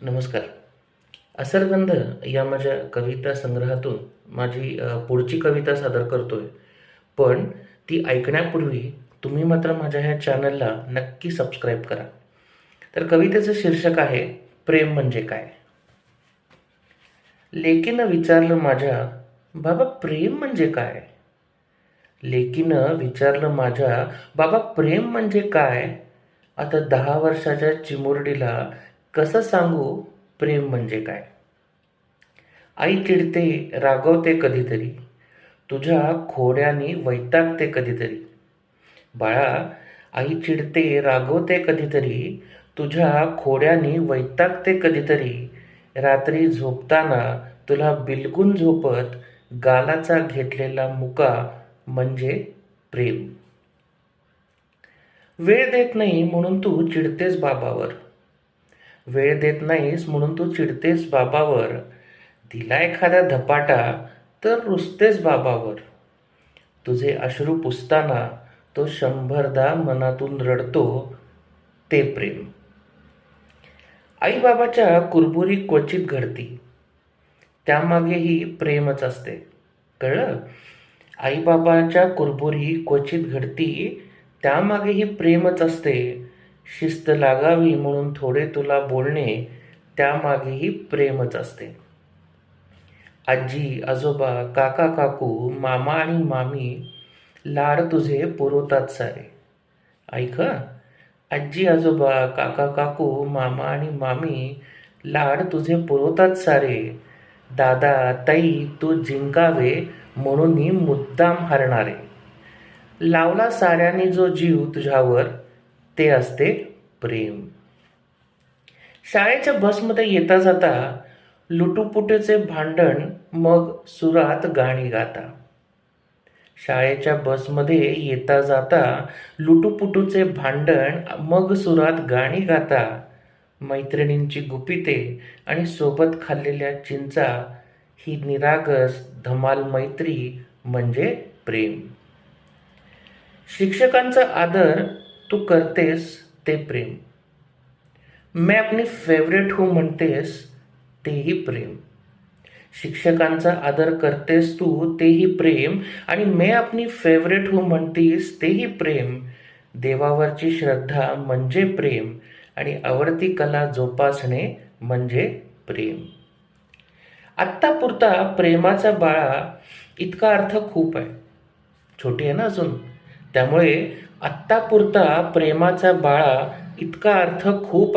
नमस्कार. असरगंध या माझ्या कविता संग्रहातून माझी पुढची कविता सादर करतोय. पण ती ऐकण्यापूर्वी तुम्ही मात्र माझ्या ह्या चॅनलला नक्की सबस्क्राईब करा. तर कवितेचं शीर्षक आहे प्रेम म्हणजे काय? लेकीनं विचारलं माझ्या, बाबा प्रेम म्हणजे काय? लेकीनं विचारलं माझ्या, बाबा प्रेम म्हणजे काय? आता 10 वर्षाच्या चिमुरडीला कसं सांगू प्रेम म्हणजे काय? आई चिडते, रागवते कधीतरी, तुझ्या खोड्यानी वैतागते कधीतरी. बाळा, आई चिडते, रागवते कधीतरी, तुझ्या खोड्यानी वैतागते कधीतरी. रात्री झोपताना तुला बिलगून झोपत गालाचा घेतलेला मुका म्हणजे प्रेम. वेळ देत नाही म्हणून तू चिडतेस बाबावर. वेळ देत नाहीस म्हणून तू चिडतेस बाबावर. दिला एखादा धपाटा तर रुसतेस बाबावर. तुझे अश्रू पुसताना तो 100दा मनातून रडतो ते प्रेम. आईबाबाच्या कुरबुरी क्वचित घडती, त्यामागेही प्रेमच असते. कळलं? आईबाबाच्या कुरबुरी क्वचित घडती, त्यामागेही प्रेमच असते. शिस्त लागावी म्हणून थोडे तुला बोलणे, त्यामागेही प्रेमच असते. आजी आजोबा काका काकू मामा आणि मामी लाड तुझे पुरवतात सारे. ऐक हं. आजी आजोबा काका काकू मामा आणि मामी लाड तुझे पुरवतात सारे. दादा ताई तू जिंकावे म्हणून मुद्दाम हरणारे. लावला साऱ्यांनी जो जीव तुझ्यावर, ते असते प्रेम. शाळेच्या बसमध्ये येता जाता लुटूपुटीचे भांडण, मग सुरात गाणी गाता. शाळेच्या बसमध्ये येता जाता लुटूपुटूचे भांडण, मग सुरात गाणी गाता. मैत्रिणींची गुपिते आणि सोबत खाल्लेल्या चिंचा, ही निरागस धमाल मैत्री म्हणजे प्रेम. शिक्षकांचा आदर तू करतेस ते प्रेम. मैं अपनी फेवरेट हूँ म्हणतेस तेही प्रेम. शिक्षकांचा आदर करतेस तू तेही प्रेम, आणि मैं अपनी फेवरेट हूँ म्हणतीस तेही प्रेम. देवावरची श्रद्धा म्हणजे प्रेम, आणि आवडती कला जोपासणे म्हणजे प्रेम. आत्तापुरता प्रेमाचा बाळा इतका अर्थ खूप आहे. छोटी आहे ना अजून, त्यामुळे आत्तापुरता प्रेमाचा बाळा इतका अर्थ खूप